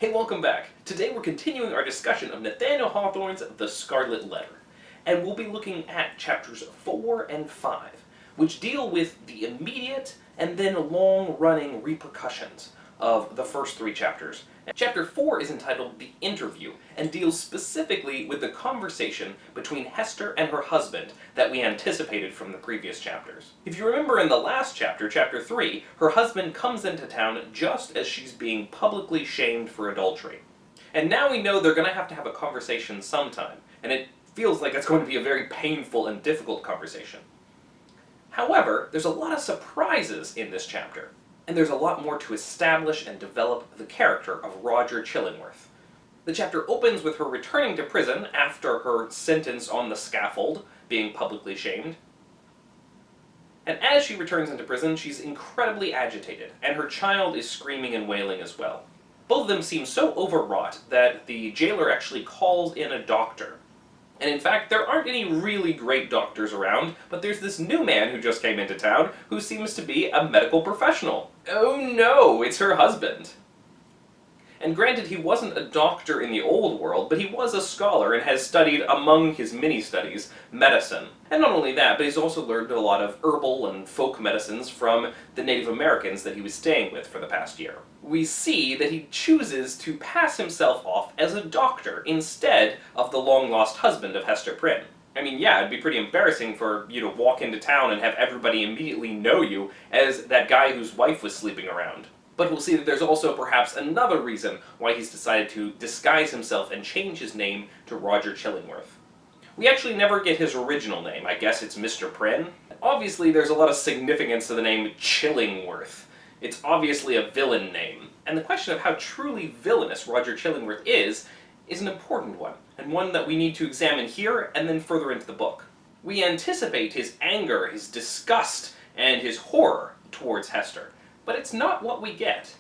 Hey, welcome back. Today we're continuing our discussion of Nathaniel Hawthorne's The Scarlet Letter, and we'll be looking at chapters 4 and 5, which deal with the immediate and then long-running repercussions of the first 3 chapters. Chapter 4 is entitled The Interview, and deals specifically with the conversation between Hester and her husband that we anticipated from the previous chapters. If you remember in the last chapter, chapter 3, her husband comes into town just as she's being publicly shamed for adultery. And now we know they're going to have a conversation sometime, and it feels like it's going to be a very painful and difficult conversation. However, there's a lot of surprises in this chapter, and there's a lot more to establish and develop the character of Roger Chillingworth. The chapter opens with her returning to prison after her sentence on the scaffold, being publicly shamed. And as she returns into prison, she's incredibly agitated, and her child is screaming and wailing as well. Both of them seem so overwrought that the jailer actually calls in a doctor. And in fact, there aren't any really great doctors around, but there's this new man who just came into town who seems to be a medical professional. Oh no, it's her husband. And granted, he wasn't a doctor in the old world, but he was a scholar and has studied, among his many studies, medicine. And not only that, but he's also learned a lot of herbal and folk medicines from the Native Americans that he was staying with for the past year. We see that he chooses to pass himself off as a doctor instead of the long-lost husband of Hester Prynne. I mean, yeah, it'd be pretty embarrassing for you to walk into town and have everybody immediately know you as that guy whose wife was sleeping around. But we'll see that there's also perhaps another reason why he's decided to disguise himself and change his name to Roger Chillingworth. We actually never get his original name. I guess it's Mr. Prynne. Obviously, there's a lot of significance to the name Chillingworth. It's obviously a villain name. And the question of how truly villainous Roger Chillingworth is an important one, and one that we need to examine here and then further into the book. We anticipate his anger, his disgust, and his horror towards Hester. But it's not what we get.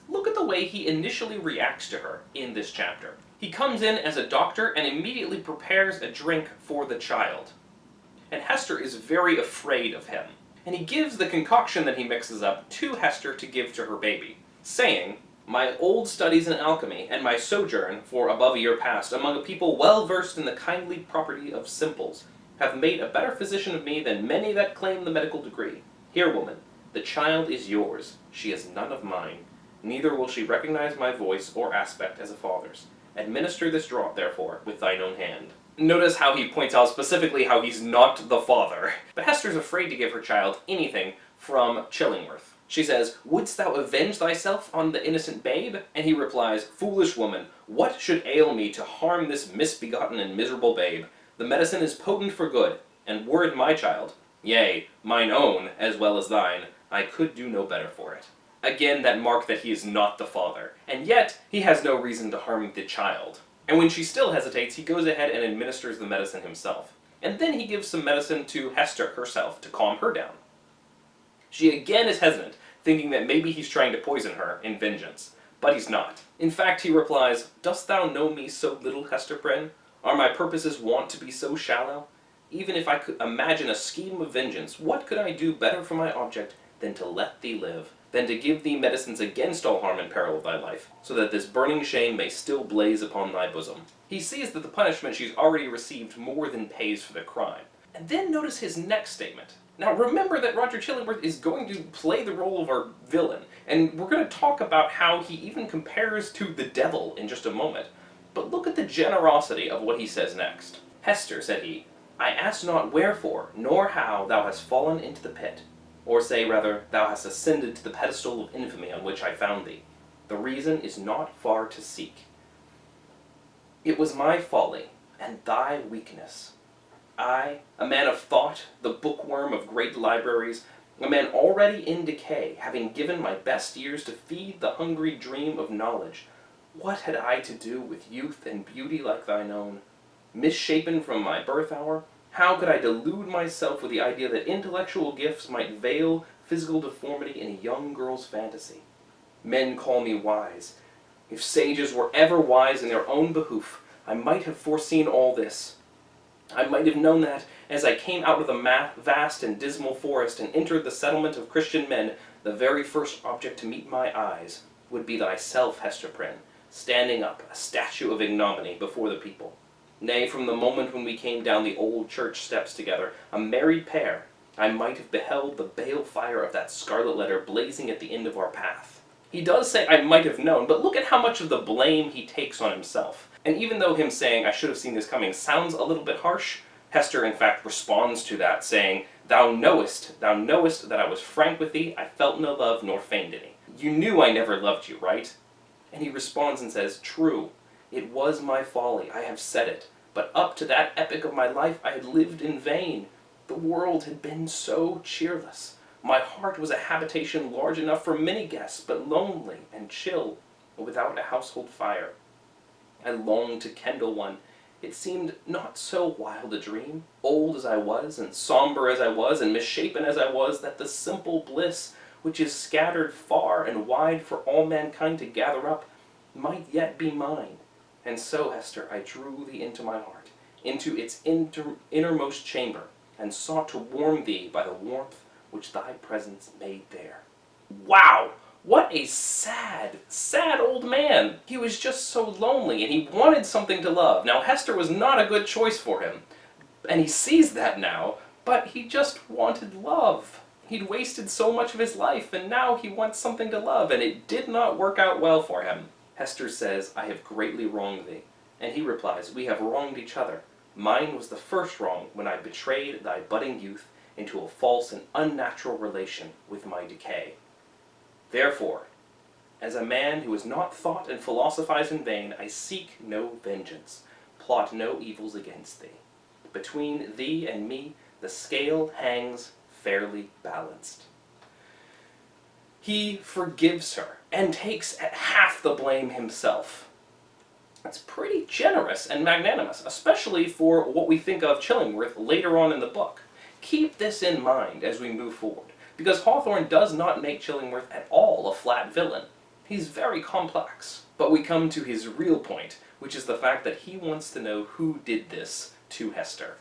Look at the way he initially reacts to her in this chapter. He comes in as a doctor and immediately prepares a drink for the child. And Hester is very afraid of him. And he gives the concoction that he mixes up to Hester to give to her baby, saying, "My old studies in alchemy, and my sojourn for above a year past among a people well versed in the kindly property of simples, have made a better physician of me than many that claim the medical degree. Here, woman, the child is yours, she is none of mine, neither will she recognize my voice or aspect as a father's. Administer this draught, therefore, with thine own hand." Notice how he points out specifically how he's not the father. But Hester's afraid to give her child anything from Chillingworth. She says, "Wouldst thou avenge thyself on the innocent babe?" And he replies, "Foolish woman, what should ail me to harm this misbegotten and miserable babe? The medicine is potent for good, and were it my child, yea, mine own as well as thine, I could do no better for it." Again, that mark that he is not the father, and yet he has no reason to harm the child. And when she still hesitates, he goes ahead and administers the medicine himself. And then he gives some medicine to Hester herself to calm her down. She again is hesitant, thinking that maybe he's trying to poison her in vengeance. But he's not. In fact, he replies, "Dost thou know me so little, Hester Prynne? Are my purposes wont to be so shallow? Even if I could imagine a scheme of vengeance, what could I do better for my object than to let thee live, than to give thee medicines against all harm and peril of thy life, so that this burning shame may still blaze upon thy bosom." He sees that the punishment she's already received more than pays for the crime. And then notice his next statement. Now remember that Roger Chillingworth is going to play the role of our villain, and we're going to talk about how he even compares to the devil in just a moment. But look at the generosity of what he says next. "Hester," said he, "I ask not wherefore, nor how thou hast fallen into the pit. Or say, rather, thou hast ascended to the pedestal of infamy on which I found thee. The reason is not far to seek. It was my folly, and thy weakness. I, a man of thought, the bookworm of great libraries, a man already in decay, having given my best years to feed the hungry dream of knowledge, what had I to do with youth and beauty like thine own? Misshapen from my birth hour, how could I delude myself with the idea that intellectual gifts might veil physical deformity in a young girl's fantasy? Men call me wise. If sages were ever wise in their own behoof, I might have foreseen all this. I might have known that, as I came out of the vast and dismal forest and entered the settlement of Christian men, the very first object to meet my eyes would be thyself, Hester Prynne, standing up, a statue of ignominy, before the people. Nay, from the moment when we came down the old church steps together, a married pair, I might have beheld the bale fire of that scarlet letter blazing at the end of our path. He does say, I might have known, but look at how much of the blame he takes on himself. And even though him saying, I should have seen this coming, sounds a little bit harsh, Hester in fact responds to that, saying, thou knowest that I was frank with thee, I felt no love, nor feigned any. You knew I never loved you, right? And he responds and says, true, it was my folly, I have said it, but up to that epoch of my life I had lived in vain. The world had been so cheerless. My heart was a habitation large enough for many guests, but lonely and chill, and without a household fire. I longed to kindle one. It seemed not so wild a dream, old as I was, and somber as I was, and misshapen as I was, that the simple bliss, which is scattered far and wide for all mankind to gather up, might yet be mine. And so, Hester, I drew thee into my heart, into its innermost chamber, and sought to warm thee by the warmth which thy presence made there. Wow! What a sad, sad old man! He was just so lonely, and he wanted something to love. Now, Hester was not a good choice for him, and he sees that now, but he just wanted love. He'd wasted so much of his life, and now he wants something to love, and it did not work out well for him. Hester says, I have greatly wronged thee. And he replies, we have wronged each other. Mine was the first wrong when I betrayed thy budding youth into a false and unnatural relation with my decay. Therefore, as a man who has not thought and philosophized in vain, I seek no vengeance, plot no evils against thee. Between thee and me the scale hangs fairly balanced. He forgives her, and takes half the blame himself. That's pretty generous and magnanimous, especially for what we think of Chillingworth later on in the book. Keep this in mind as we move forward, because Hawthorne does not make Chillingworth at all a flat villain. He's very complex. But we come to his real point, which is the fact that he wants to know who did this to Hester.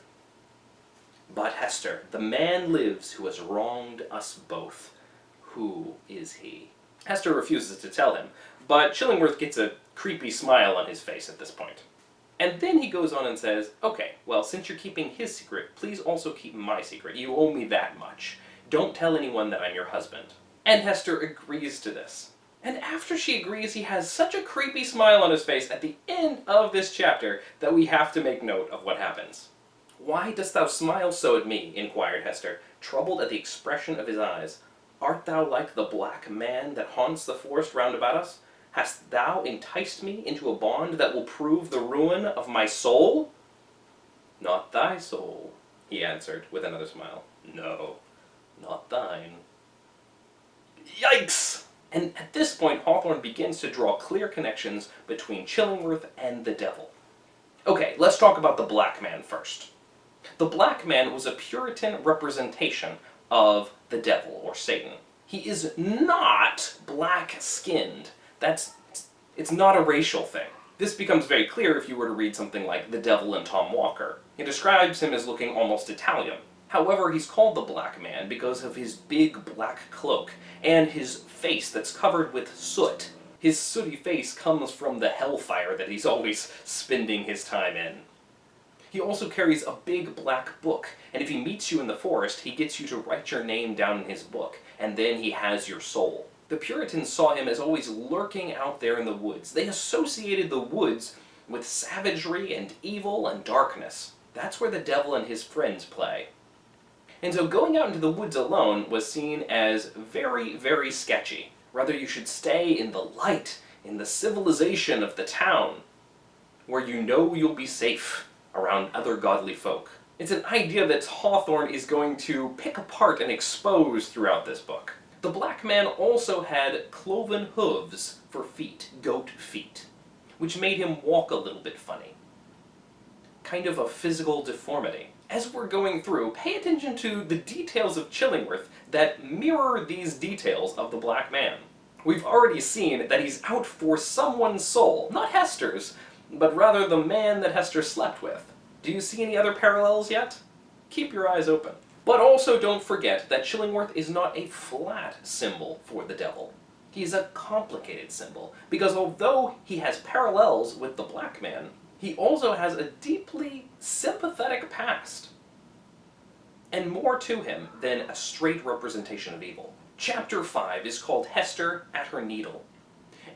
But Hester, the man lives who has wronged us both. Who is he? Hester refuses to tell him, but Chillingworth gets a creepy smile on his face at this point. And then he goes on and says, okay, well, since you're keeping his secret, please also keep my secret. You owe me that much. Don't tell anyone that I'm your husband. And Hester agrees to this. And after she agrees, he has such a creepy smile on his face at the end of this chapter that we have to make note of what happens. Why dost thou smile so at me? Inquired Hester, troubled at the expression of his eyes. Art thou like the black man that haunts the forest round about us? Hast thou enticed me into a bond that will prove the ruin of my soul? Not thy soul, he answered with another smile. No, not thine. Yikes! And at this point, Hawthorne begins to draw clear connections between Chillingworth and the devil. Okay, let's talk about the black man first. The black man was a Puritan representation of the devil, or Satan. He is not black-skinned. It's not a racial thing. This becomes very clear if you were to read something like The Devil and Tom Walker. He describes him as looking almost Italian. However, he's called the black man because of his big black cloak, and his face that's covered with soot. His sooty face comes from the hellfire that he's always spending his time in. He also carries a big black book, and if he meets you in the forest, he gets you to write your name down in his book, and then he has your soul. The Puritans saw him as always lurking out there in the woods. They associated the woods with savagery and evil and darkness. That's where the devil and his friends play. And so going out into the woods alone was seen as very, very sketchy. Rather, you should stay in the light, in the civilization of the town, where you know you'll be safe around other godly folk. It's an idea that Hawthorne is going to pick apart and expose throughout this book. The black man also had cloven hooves for feet, goat feet, which made him walk a little bit funny. Kind of a physical deformity. As we're going through, pay attention to the details of Chillingworth that mirror these details of the black man. We've already seen that he's out for someone's soul, not Hester's, but rather the man that Hester slept with. Do you see any other parallels yet? Keep your eyes open. But also don't forget that Chillingworth is not a flat symbol for the devil. He's a complicated symbol, because although he has parallels with the black man, he also has a deeply sympathetic past, and more to him than a straight representation of evil. Chapter 5 is called Hester at Her Needle,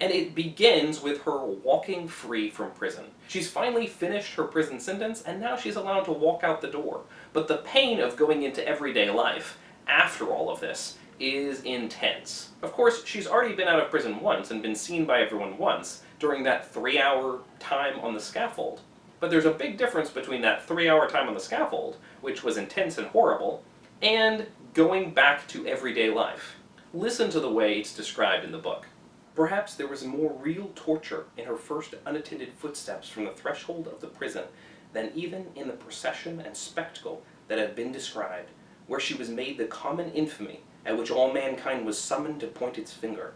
and it begins with her walking free from prison. She's finally finished her prison sentence, and now she's allowed to walk out the door. But the pain of going into everyday life after all of this is intense. Of course, she's already been out of prison once and been seen by everyone once during that 3-hour time on the scaffold. But there's a big difference between that 3-hour time on the scaffold, which was intense and horrible, and going back to everyday life. Listen to the way it's described in the book. Perhaps there was more real torture in her first unattended footsteps from the threshold of the prison than even in the procession and spectacle that have been described, where she was made the common infamy at which all mankind was summoned to point its finger.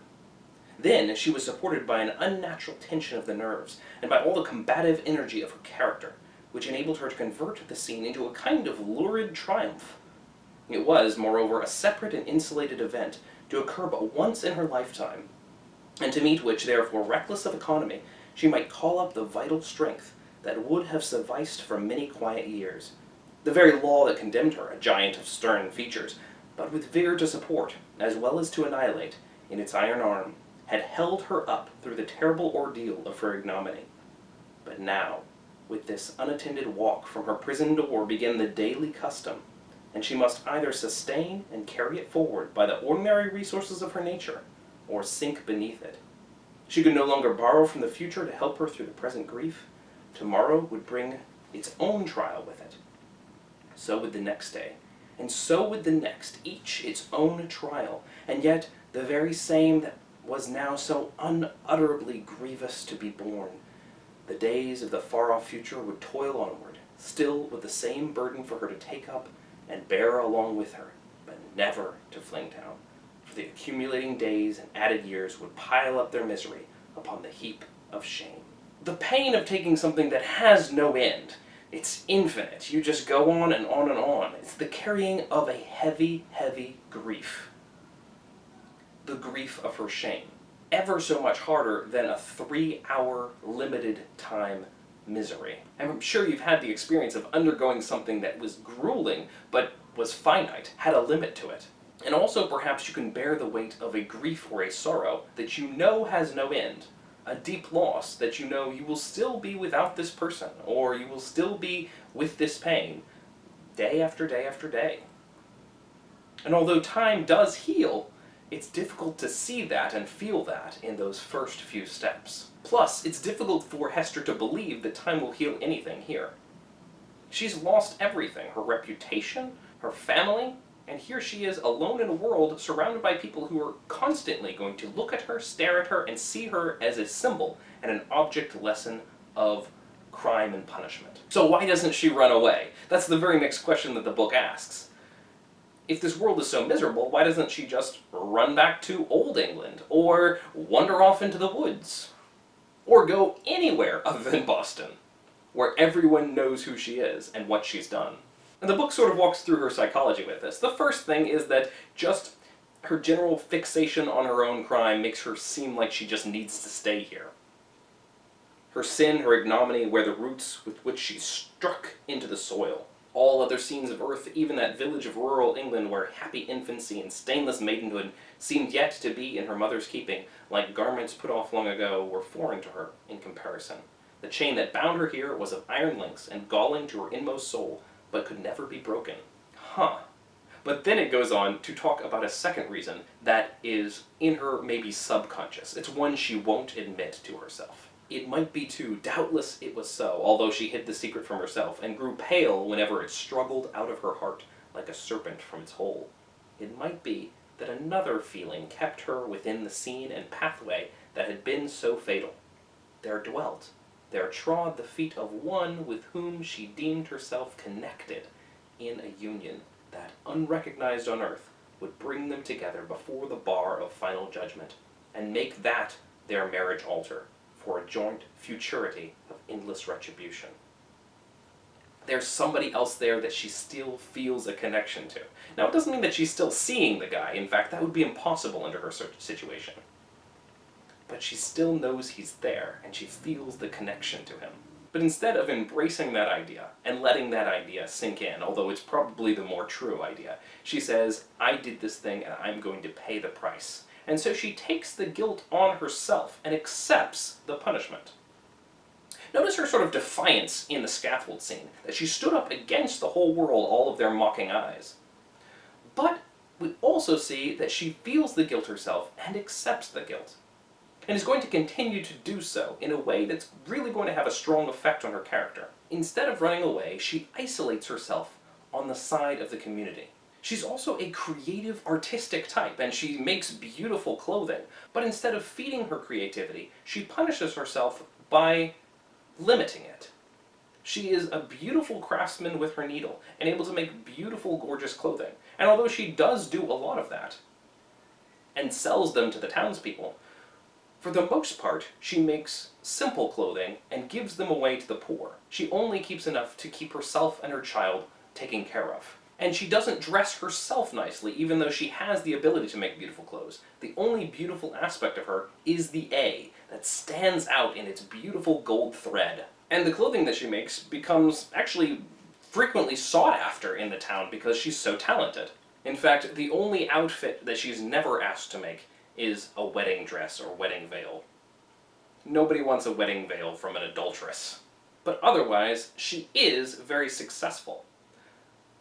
Then she was supported by an unnatural tension of the nerves, and by all the combative energy of her character, which enabled her to convert the scene into a kind of lurid triumph. It was, moreover, a separate and insulated event, to occur but once in her lifetime, and to meet which, therefore, reckless of economy, she might call up the vital strength that would have sufficed for many quiet years. The very law that condemned her, a giant of stern features, but with vigor to support, as well as to annihilate, in its iron arm, had held her up through the terrible ordeal of her ignominy. But now, with this unattended walk from her prison door began the daily custom, and she must either sustain and carry it forward by the ordinary resources of her nature, or sink beneath it. She could no longer borrow from the future to help her through the present grief. Tomorrow would bring its own trial with it. So would the next day, and so would the next, each its own trial, and yet the very same that was now so unutterably grievous to be borne. The days of the far-off future would toil onward, still with the same burden for her to take up and bear along with her, but never to fling down. For the accumulating days and added years would pile up their misery upon the heap of shame. The pain of taking something that has no end, it's infinite. You just go on and on and on. It's the carrying of a heavy, heavy grief. The grief of her shame. Ever so much harder than a 3-hour limited time misery. I'm sure you've had the experience of undergoing something that was grueling, but was finite, had a limit to it. And also perhaps you can bear the weight of a grief or a sorrow that you know has no end. A deep loss that you know you will still be without this person, or you will still be with this pain, day after day after day. And although time does heal, it's difficult to see that and feel that in those first few steps. Plus, it's difficult for Hester to believe that time will heal anything here. She's lost everything, her reputation, her family, and here she is alone in a world surrounded by people who are constantly going to look at her, stare at her, and see her as a symbol and an object lesson of crime and punishment. So why doesn't she run away? That's the very next question that the book asks. If this world is so miserable, why doesn't she just run back to Old England, or wander off into the woods, or go anywhere other than Boston, where everyone knows who she is and what she's done? And the book sort of walks through her psychology with this. The first thing is that just her general fixation on her own crime makes her seem like she just needs to stay here. Her sin, her ignominy, were the roots with which she struck into the soil. All other scenes of earth, even that village of rural England where happy infancy and stainless maidenhood seemed yet to be in her mother's keeping, like garments put off long ago, were foreign to her in comparison. The chain that bound her here was of iron links and galling to her inmost soul, but could never be broken. But then it goes on to talk about a second reason that is in her maybe subconscious. It's one she won't admit to herself. It might be too, doubtless it was so, although she hid the secret from herself and grew pale whenever it struggled out of her heart like a serpent from its hole. It might be that another feeling kept her within the scene and pathway that had been so fatal. There dwelt, there trod the feet of one with whom she deemed herself connected in a union that, unrecognized on earth, would bring them together before the bar of final judgment, and make that their marriage altar for a joint futurity of endless retribution. There's somebody else there that she still feels a connection to. Now, it doesn't mean that she's still seeing the guy. In fact, that would be impossible under her situation. but she still knows he's there, and she feels the connection to him. But instead of embracing that idea and letting that idea sink in, although it's probably the more true idea, she says, I did this thing and I'm going to pay the price. And so she takes the guilt on herself and accepts the punishment. Notice her sort of defiance in the scaffold scene, that she stood up against the whole world, all of their mocking eyes. But we also see that she feels the guilt herself and accepts the guilt, and is going to continue to do so in a way that's really going to have a strong effect on her character. Instead of running away, she isolates herself on the side of the community. She's also a creative, artistic type, and she makes beautiful clothing, but instead of feeding her creativity, she punishes herself by limiting it. She is a beautiful craftsman with her needle, and able to make beautiful, gorgeous clothing. And although she does do a lot of that, and sells them to the townspeople, for the most part, she makes simple clothing and gives them away to the poor. She only keeps enough to keep herself and her child taken care of. And she doesn't dress herself nicely, even though she has the ability to make beautiful clothes. The only beautiful aspect of her is the A that stands out in its beautiful gold thread. And the clothing that she makes becomes actually frequently sought after in the town because she's so talented. In fact, the only outfit that she's never asked to make is a wedding dress or wedding veil. Nobody wants a wedding veil from an adulteress. But otherwise, she is very successful.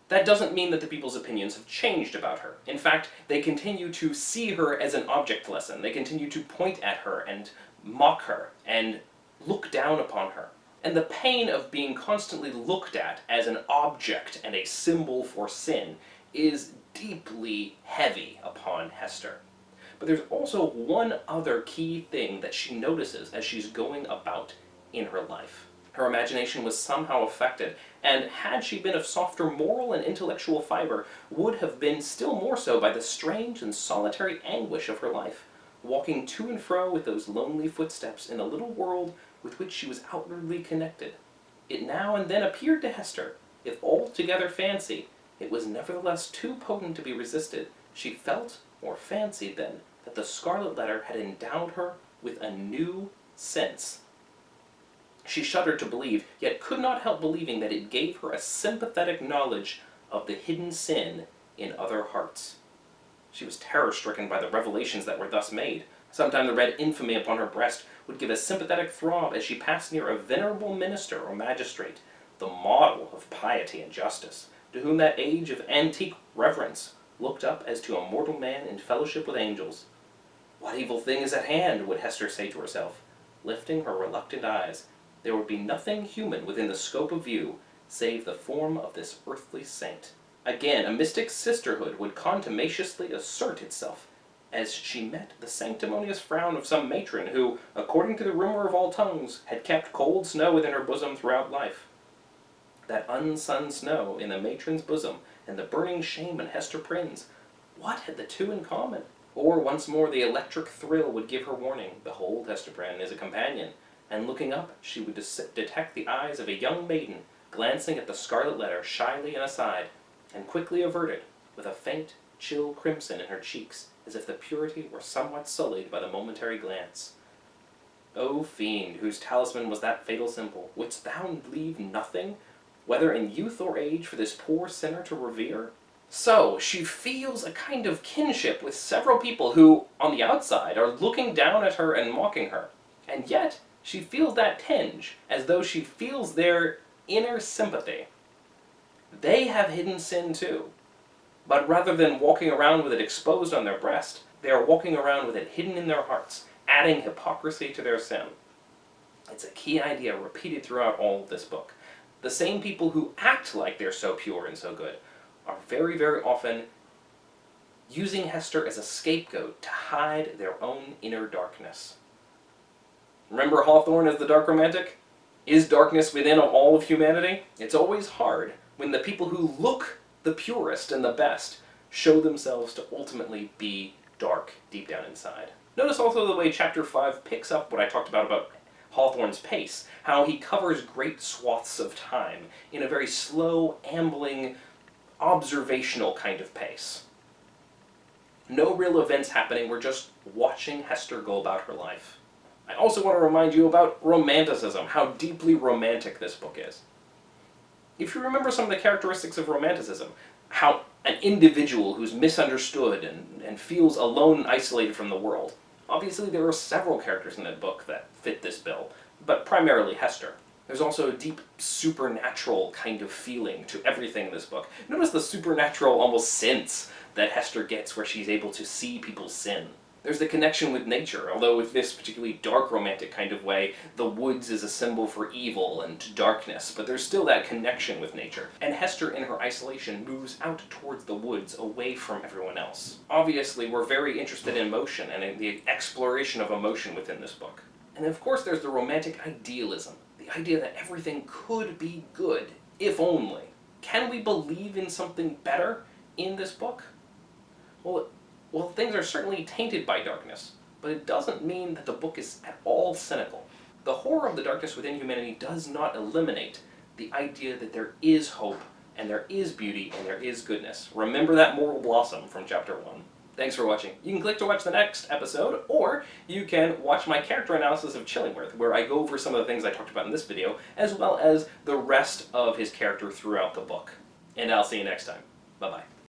That doesn't mean that the people's opinions have changed about her. In fact, they continue to see her as an object lesson. They continue to point at her and mock her and look down upon her. And the pain of being constantly looked at as an object and a symbol for sin is deeply heavy upon Hester. But there's also one other key thing that she notices as she's going about in her life. Her imagination was somehow affected, and had she been of softer moral and intellectual fiber, would have been still more so by the strange and solitary anguish of her life, walking to and fro with those lonely footsteps in a little world with which she was outwardly connected. It now and then appeared to Hester, if altogether fancy, it was nevertheless too potent to be resisted. She felt, or fancied then, that the Scarlet Letter had endowed her with a new sense. She shuddered to believe, yet could not help believing that it gave her a sympathetic knowledge of the hidden sin in other hearts. She was terror-stricken by the revelations that were thus made. Sometime the red infamy upon her breast would give a sympathetic throb as she passed near a venerable minister or magistrate, the model of piety and justice, to whom that age of antique reverence looked up as to a mortal man in fellowship with angels. What evil thing is at hand, would Hester say to herself, lifting her reluctant eyes. There would be nothing human within the scope of view, save the form of this earthly saint. Again, a mystic sisterhood would contumaciously assert itself, as she met the sanctimonious frown of some matron who, according to the rumor of all tongues, had kept cold snow within her bosom throughout life. That unsunned snow in the matron's bosom, and the burning shame in Hester Prynne's, what had the two in common? Or once more the electric thrill would give her warning, behold, Hester Prynne is a companion, and looking up she would detect the eyes of a young maiden, glancing at the Scarlet Letter shyly and aside, and quickly averted, with a faint, chill crimson in her cheeks, as if the purity were somewhat sullied by the momentary glance. O fiend, whose talisman was that fatal symbol, wouldst thou leave nothing, whether in youth or age, for this poor sinner to revere? So, she feels a kind of kinship with several people who, on the outside, are looking down at her and mocking her. And yet, she feels that tinge, as though she feels their inner sympathy. They have hidden sin too. But rather than walking around with it exposed on their breast, they are walking around with it hidden in their hearts, adding hypocrisy to their sin. It's a key idea repeated throughout all of this book. The same people who act like they're so pure and so good are very, very often using Hester as a scapegoat to hide their own inner darkness. Remember Hawthorne as the dark romantic? Is darkness within all of humanity? It's always hard when the people who look the purest and the best show themselves to ultimately be dark deep down inside. Notice also the way Chapter 5 picks up what I talked about Hawthorne's pace, how he covers great swaths of time in a very slow, ambling, observational kind of pace. No real events happening, we're just watching Hester go about her life. I also want to remind you about Romanticism, how deeply romantic this book is. If you remember some of the characteristics of Romanticism, how an individual who's misunderstood and feels alone and isolated from the world. Obviously there are several characters in that book that fit this bill, but primarily Hester. There's also a deep supernatural kind of feeling to everything in this book. Notice the supernatural almost sense that Hester gets where she's able to see people's sin. There's the connection with nature, although with this particularly dark romantic kind of way, the woods is a symbol for evil and darkness, but there's still that connection with nature. And Hester, in her isolation, moves out towards the woods, away from everyone else. Obviously, we're very interested in emotion and in the exploration of emotion within this book. And of course there's the romantic idealism, the idea that everything could be good, if only. Can we believe in something better in this book? Well, things are certainly tainted by darkness, but it doesn't mean that the book is at all cynical. The horror of the darkness within humanity does not eliminate the idea that there is hope, and there is beauty, and there is goodness. Remember that moral blossom from chapter 1. Thanks for watching. You can click to watch the next episode, or you can watch my character analysis of Chillingworth, where I go over some of the things I talked about in this video, as well as the rest of his character throughout the book. And I'll see you next time. Bye-bye.